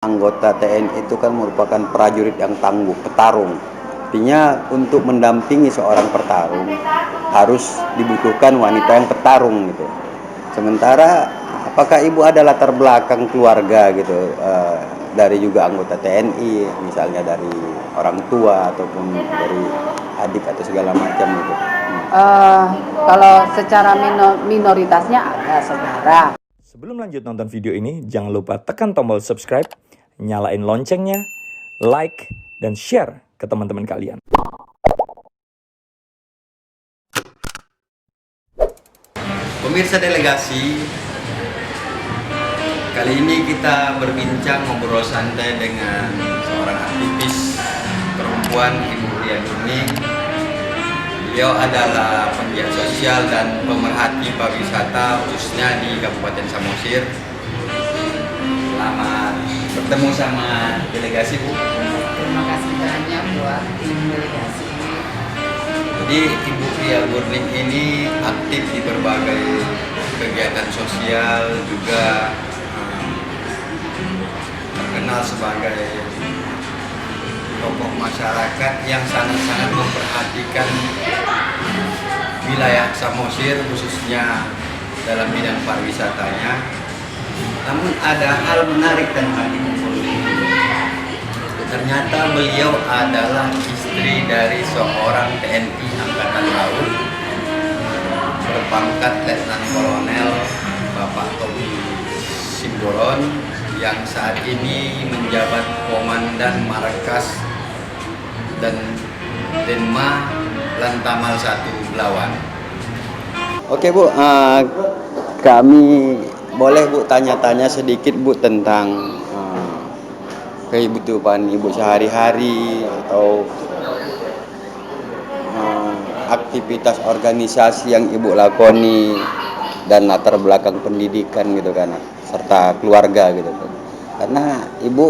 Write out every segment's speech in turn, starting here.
Anggota TNI itu kan merupakan prajurit yang tangguh, petarung. Artinya untuk mendampingi seorang petarung harus dibutuhkan wanita yang petarung gitu. Sementara apakah ibu ada latar belakang keluarga gitu dari juga anggota TNI, misalnya dari orang tua ataupun dari adik atau segala macam gitu? Kalau secara minoritasnya ada saudara. Sebelum lanjut nonton video ini, jangan lupa tekan tombol subscribe, nyalain loncengnya, like, dan share ke teman-teman kalian. Pemirsa delegasi, kali ini kita berbincang ngobrol santai dengan seorang aktivis perempuan, Ibu Ria Nurning. Beliau adalah penggiat sosial dan pemerhati pariwisata khususnya di Kabupaten Samosir. Selamat bertemu sama delegasi, Bu. Terima kasih banyak buat tim delegasi. Jadi Ibu Ria Nurning ini aktif di berbagai kegiatan sosial, juga terkenal sebagai tokoh masyarakat yang sangat-sangat memperhatikan wilayah Samosir khususnya dalam bidang pariwisatanya. Namun ada hal menarik tentang Ibu Nurning. Ternyata beliau adalah istri dari seorang TNI Angkatan Laut berpangkat Letnan Kolonel Bapak Tommy Simboron yang saat ini menjabat Komandan Markas dan Denma Lantamal 1 Belawan. Oke Bu, kami boleh Bu tanya-tanya sedikit Bu tentang kehidupan Ibu sehari-hari atau aktivitas organisasi yang Ibu lakoni dan latar belakang pendidikan gitu kan, serta keluarga gitu kan. Karena Ibu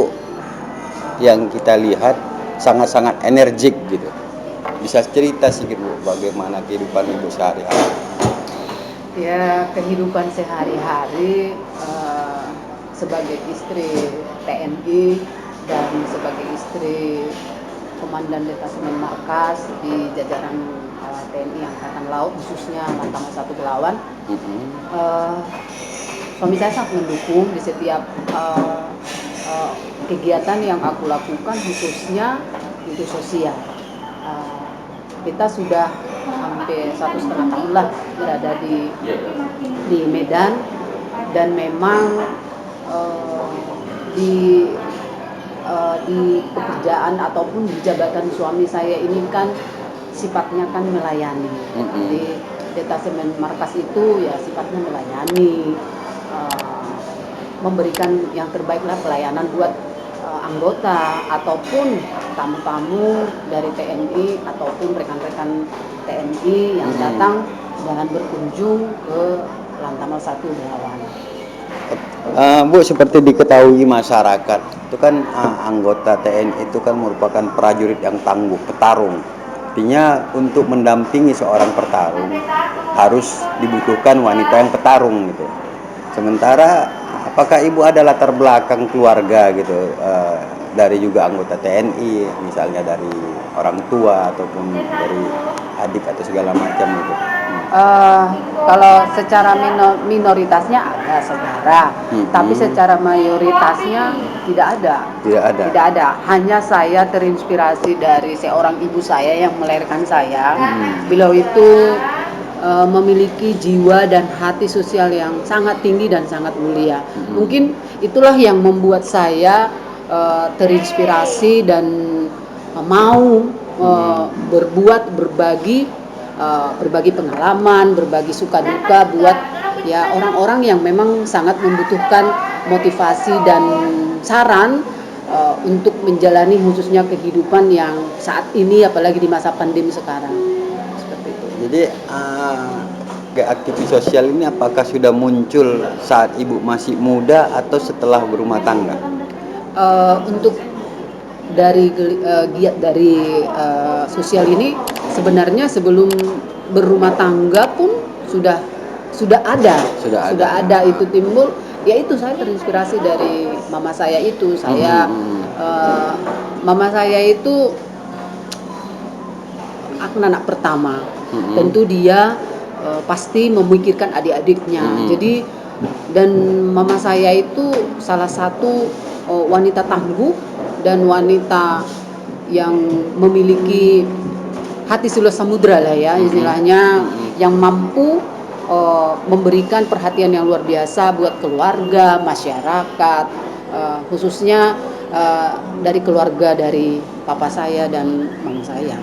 yang kita lihat sangat-sangat energik gitu. Bisa cerita sedikit Bu bagaimana kehidupan Ibu sehari-hari? Ya, kehidupan sehari-hari sebagai istri TNI dan sebagai istri Komandan Detasemen Markas di jajaran TNI Angkatan Laut khususnya Lantamal 1 Belawan. Suami saya sangat mendukung di setiap kegiatan yang aku lakukan, khususnya itu sosial. Kita sudah hampir 1,5 tahun lah berada di Medan, dan memang di pekerjaan ataupun di jabatan suami saya ini kan sifatnya kan melayani. Di Detasemen Markas itu ya sifatnya melayani, memberikan yang terbaik lah pelayanan buat anggota ataupun tamu-tamu dari TNI ataupun rekan-rekan TNI yang datang dengan berkunjung ke Lantamal 1 Belawan. Bu, seperti diketahui masyarakat itu kan anggota TNI itu kan merupakan prajurit yang tangguh, petarung. Artinya untuk mendampingi seorang petarung harus dibutuhkan wanita yang petarung gitu. Sementara apakah Ibu ada latar belakang keluarga gitu dari juga anggota TNI, misalnya dari orang tua ataupun dari adik atau segala macam gitu? Kalau secara minoritasnya ada saudara, tapi secara mayoritasnya tidak ada. Tidak ada. Hanya saya terinspirasi dari seorang ibu saya yang melahirkan saya. Beliau itu memiliki jiwa dan hati sosial yang sangat tinggi dan sangat mulia. Mungkin itulah yang membuat saya terinspirasi dan mau berbuat, berbagi pengalaman, berbagi suka duka buat ya orang-orang yang memang sangat membutuhkan motivasi dan saran untuk menjalani khususnya kehidupan yang saat ini, apalagi di masa pandemi sekarang. Seperti itu. Jadi aktivis sosial ini apakah sudah muncul saat Ibu masih muda atau setelah berumah tangga? Untuk dari giat dari sosial ini sebenarnya sebelum berumah tangga pun sudah ada. Itu timbul Ya itu saya terinspirasi dari mama saya itu. Mama saya itu anak pertama. Tentu dia pasti memikirkan adik-adiknya. Jadi dan mama saya itu salah satu wanita tangguh dan wanita yang memiliki hati seluas samudra lah ya istilahnya, yang mampu memberikan perhatian yang luar biasa buat keluarga, masyarakat, khususnya dari keluarga dari papa saya dan mama saya,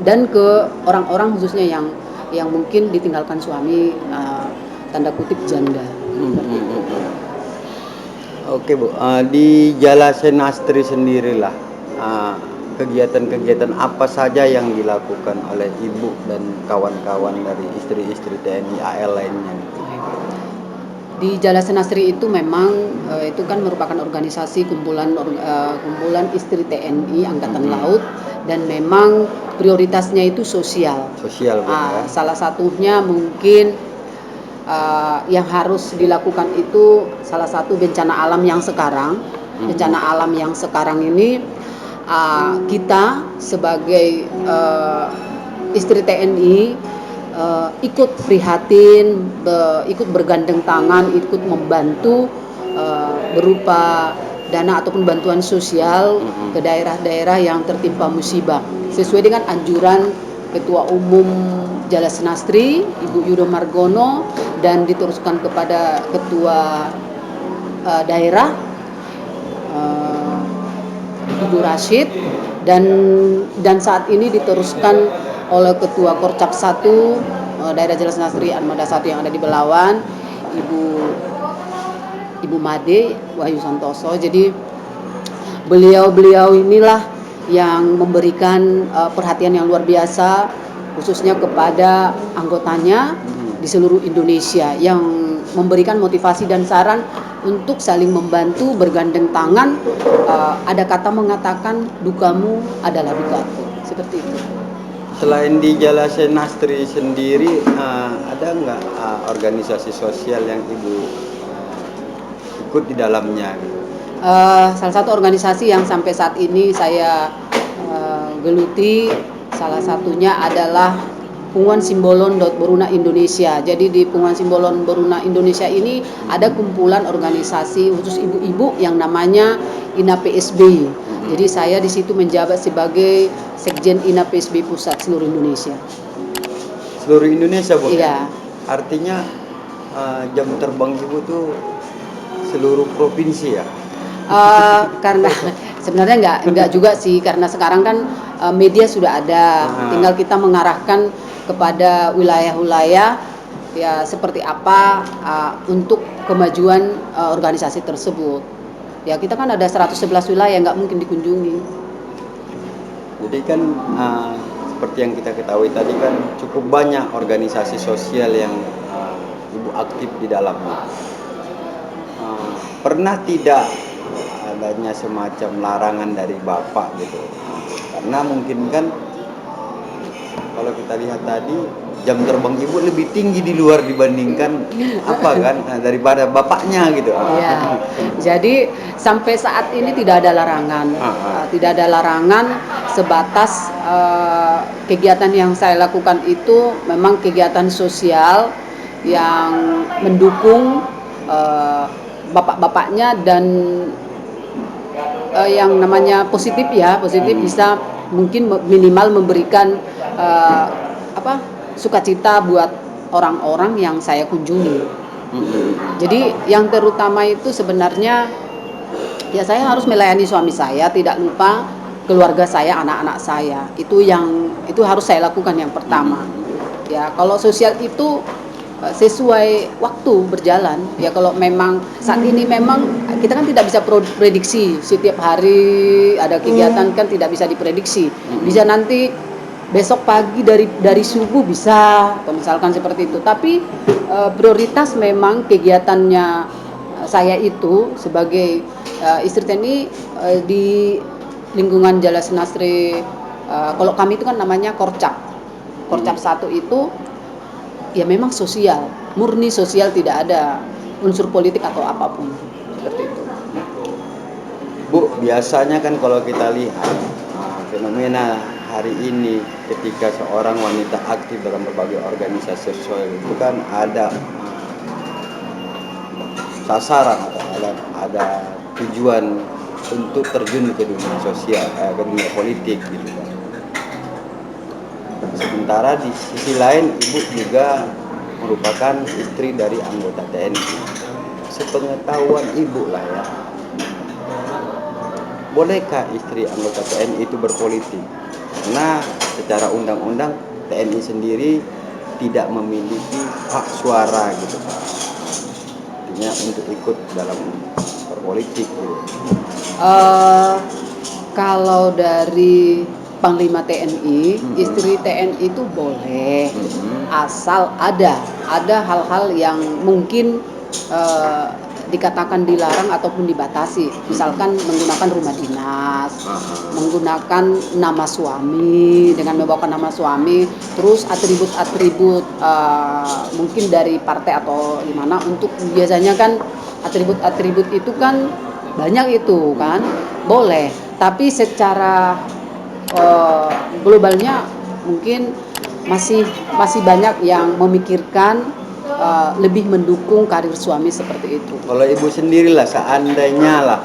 dan ke orang-orang khususnya yang mungkin ditinggalkan suami, tanda kutip janda. Oke Bu, di Jala Senastri sendirilah kegiatan-kegiatan apa saja yang dilakukan oleh Ibu dan kawan-kawan dari istri-istri TNI AL lainnya? Di Jala Senastri itu memang itu kan merupakan organisasi kumpulan istri TNI Angkatan Laut, dan memang prioritasnya itu sosial. Salah satunya mungkin yang harus dilakukan itu salah satu bencana alam yang sekarang. Bencana alam yang sekarang ini kita sebagai istri TNI ikut prihatin, ikut bergandeng tangan, ikut membantu berupa dana ataupun bantuan sosial ke daerah-daerah yang tertimpa musibah sesuai dengan anjuran Ketua Umum Jala Senastri Ibu Yudo Margono, dan diteruskan kepada Ketua daerah Ibu Rashid, dan saat ini diteruskan oleh Ketua Korcap 1 daerah Jala Senastri Armada 1 yang ada di Belawan, Ibu Made Wahyu Santoso. Jadi beliau inilah yang memberikan perhatian yang luar biasa khususnya kepada anggotanya di seluruh Indonesia, yang memberikan motivasi dan saran untuk saling membantu, bergandeng tangan. Ada kata mengatakan dukamu adalah dukaku, seperti itu. Selain di Jala Senastri sendiri, ada nggak organisasi sosial yang Ibu ikut di dalamnya? Salah satu organisasi yang sampai saat ini saya geluti, salah satunya adalah Punguan Simbolon Boruna Indonesia. Jadi di Punguan Simbolon Boruna Indonesia ini ada kumpulan organisasi khusus ibu-ibu yang namanya INA PSB. Jadi saya di situ menjabat sebagai Sekjen INA PSB Pusat seluruh Indonesia. Seluruh Indonesia, Bu? Iya. Artinya jam terbang Ibu tuh seluruh provinsi ya? Karena sebenarnya enggak juga sih, karena sekarang kan media sudah ada, tinggal kita mengarahkan kepada wilayah-wilayah ya seperti apa untuk kemajuan organisasi tersebut. Ya kita kan ada 111 wilayah, nggak mungkin dikunjungi. Jadi kan seperti yang kita ketahui tadi kan cukup banyak organisasi sosial yang Ibu aktif di dalamnya. Pernah tidak adanya semacam larangan dari Bapak gitu? Karena mungkin kan kalau kita lihat tadi jam terbang Ibu lebih tinggi di luar dibandingkan daripada bapaknya gitu. Ya, jadi sampai saat ini tidak ada larangan, tidak ada larangan, sebatas kegiatan yang saya lakukan itu memang kegiatan sosial yang mendukung bapak-bapaknya, dan yang namanya positif bisa mungkin minimal memberikan sukacita buat orang-orang yang saya kunjungi. Jadi yang terutama itu sebenarnya ya saya harus melayani suami saya, tidak lupa keluarga saya, anak-anak saya. Itu harus saya lakukan yang pertama. Ya, kalau sosial itu sesuai waktu berjalan. Ya kalau memang saat ini memang kita kan tidak bisa prediksi setiap hari ada kegiatan, kan tidak bisa diprediksi. Bisa nanti besok pagi dari subuh bisa, atau misalkan seperti itu. Tapi prioritas memang kegiatannya saya itu sebagai istri TNI di lingkungan Jala Senastri. Kalau kami itu kan namanya Korcap 1 itu ya memang sosial, murni sosial, tidak ada unsur politik atau apapun seperti itu. Bu, biasanya kan kalau kita lihat fenomena hari ini ketika seorang wanita aktif dalam berbagai organisasi sosial itu kan ada sasaran atau ada tujuan untuk terjun ke dunia sosial, ke dunia politik gitu kan. Sementara di sisi lain ibu juga merupakan istri dari anggota TNI. Sepengetahuan ibu lah ya, bolehkah istri anggota TNI itu berpolitik? Karena secara undang-undang TNI sendiri tidak memiliki hak suara gitu Pak. Artinya untuk ikut dalam berpolitik gitu. Kalau dari Panglima TNI, istri TNI itu boleh, asal ada hal-hal yang mungkin dikatakan dilarang ataupun dibatasi, misalkan menggunakan rumah dinas, menggunakan nama suami dengan membawakan nama suami, terus atribut-atribut mungkin dari partai atau gimana, untuk biasanya kan atribut-atribut itu kan banyak itu kan, boleh, tapi secara globalnya mungkin masih banyak yang memikirkan lebih mendukung karir suami seperti itu. Kalau ibu sendirilah, seandainya lah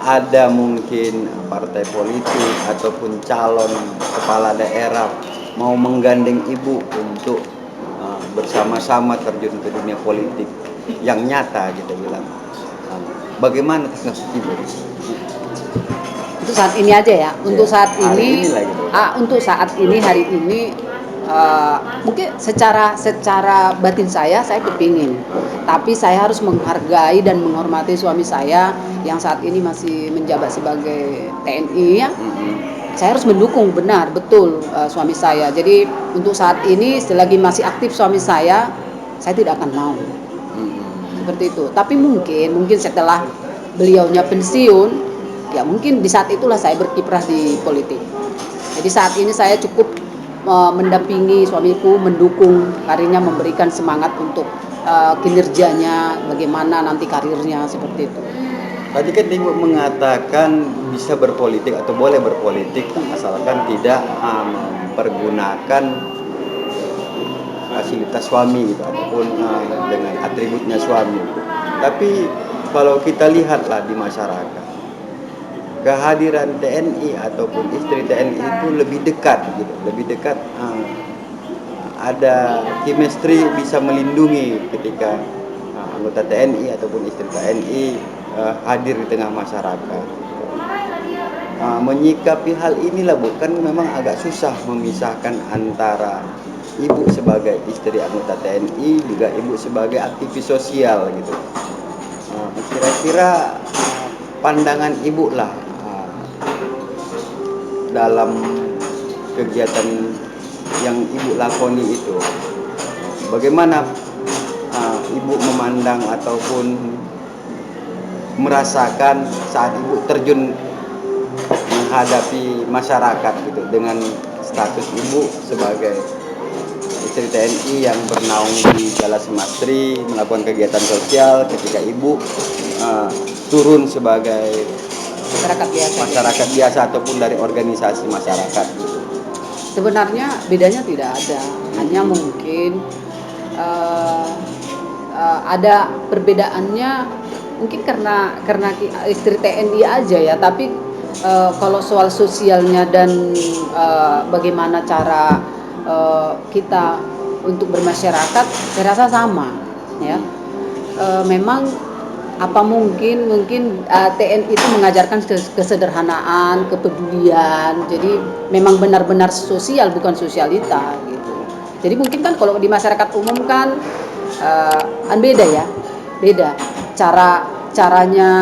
ada mungkin partai politik ataupun calon kepala daerah mau menggandeng ibu untuk bersama-sama terjun ke dunia politik yang nyata kita bilang, bagaimana tanggapan ibu? Untuk saat ini aja ya, untuk saat ini, untuk saat ini hari ini. Mungkin secara batin saya kepingin, tapi saya harus menghargai dan menghormati suami saya yang saat ini masih menjabat sebagai TNI ya. Saya harus mendukung benar betul suami saya. Jadi untuk saat ini selagi masih aktif suami saya tidak akan mau seperti itu. Tapi mungkin setelah beliaunya pensiun, ya mungkin di saat itulah saya berkiprah di politik. Jadi saat ini saya cukup mendampingi suamiku, mendukung karirnya, memberikan semangat untuk kinerjanya, bagaimana nanti karirnya seperti itu. Tadi kan ibu mengatakan bisa berpolitik atau boleh berpolitik asalkan tidak mempergunakan fasilitas suami gitu, ataupun dengan atributnya suami. Tapi kalau kita lihatlah di masyarakat, kehadiran TNI ataupun istri TNI itu lebih dekat gitu, ada chemistry, bisa melindungi ketika anggota TNI ataupun istri TNI hadir di tengah masyarakat. Menyikapi hal inilah bukan memang agak susah memisahkan antara ibu sebagai istri anggota TNI juga ibu sebagai aktivis sosial gitu. Kira-kira pandangan ibu lah dalam kegiatan yang ibu lakoni itu, bagaimana ibu memandang ataupun merasakan saat ibu terjun menghadapi masyarakat gitu dengan status ibu sebagai istri TNI yang bernaung di Galas Semastri melakukan kegiatan sosial, ketika ibu turun sebagai masyarakat biasa ataupun dari organisasi masyarakat. Sebenarnya bedanya tidak ada, hanya mungkin ada perbedaannya mungkin karena istri TNI aja ya, tapi kalau soal sosialnya dan bagaimana cara kita untuk bermasyarakat, saya rasa sama ya. Memang apa mungkin TNI itu mengajarkan kesederhanaan, kepedulian. Jadi memang benar-benar sosial, bukan sosialita gitu. Jadi mungkin kan kalau di masyarakat umum kan beda ya. Beda. Caranya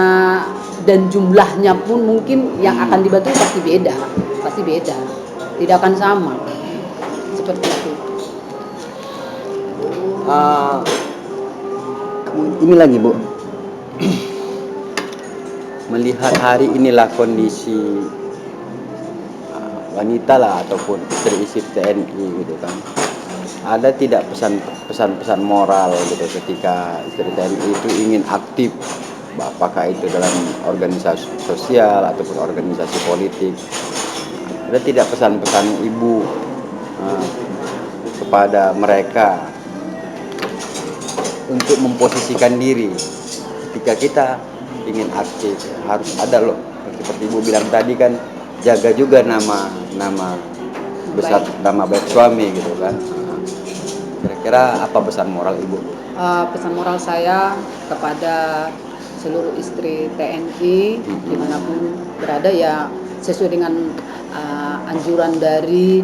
dan jumlahnya pun mungkin yang akan dibantu pasti beda. Tidak akan sama. Seperti itu. Ini lagi Bu, melihat hari inilah kondisi wanita lah ataupun istri TNI gitu kan, ada tidak pesan-pesan moral gitu ketika istri TNI itu ingin aktif, apakah itu dalam organisasi sosial ataupun organisasi politik? Ada tidak pesan-pesan ibu kepada mereka untuk memposisikan diri ketika kita ingin aktif? Harus ada loh, seperti ibu bilang tadi kan, jaga juga nama besar, nama baik suami gitu kan. Kira-kira apa pesan moral ibu? Pesan moral saya kepada seluruh istri TNI dimanapun berada, ya sesuai dengan anjuran dari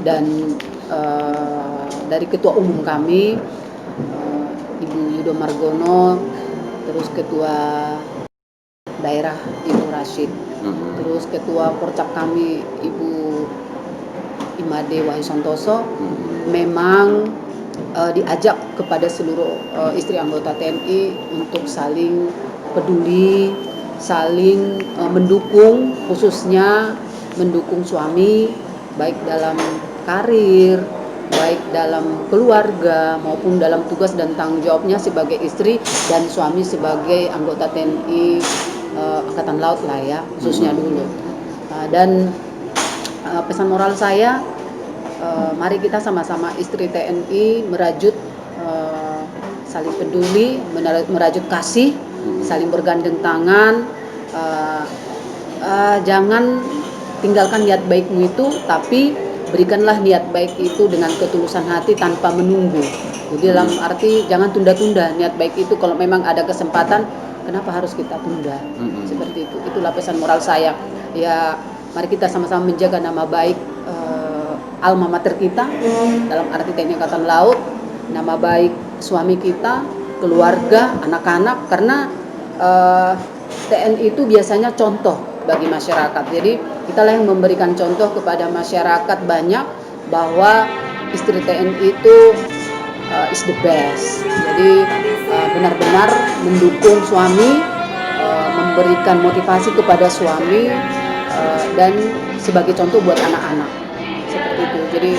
Ketua Umum kami, Ibu Yudo Margono, terus Ketua Daerah Ibu Rashid, terus Ketua Porcap kami Ibu Imade Wahyu Santoso. Memang diajak kepada seluruh istri anggota TNI untuk saling peduli, saling mendukung, khususnya mendukung suami baik dalam karir, baik dalam keluarga maupun dalam tugas dan tanggung jawabnya sebagai istri dan suami sebagai anggota TNI Angkatan Laut lah ya, khususnya dulu. Dan pesan moral saya, mari kita sama-sama istri TNI merajut saling peduli, merajut kasih, saling bergandeng tangan. Jangan tinggalkan niat baikmu itu, tapi berikanlah niat baik itu dengan ketulusan hati tanpa menunggu. Jadi dalam arti jangan tunda-tunda niat baik itu. Kalau memang ada kesempatan, kenapa harus kita tunda? Seperti itu. Itulah pesan moral saya. Ya, mari kita sama-sama menjaga nama baik alma mater kita, dalam arti TNI Angkatan Laut, nama baik suami kita, keluarga, anak-anak, karena TNI itu biasanya contoh bagi masyarakat. Jadi kitalah yang memberikan contoh kepada masyarakat banyak bahwa istri TNI itu is the best. Jadi benar-benar mendukung suami, memberikan motivasi kepada suami, dan sebagai contoh buat anak-anak. Seperti itu. Jadi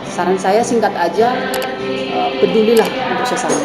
saran saya singkat aja, pedulilah untuk sesama.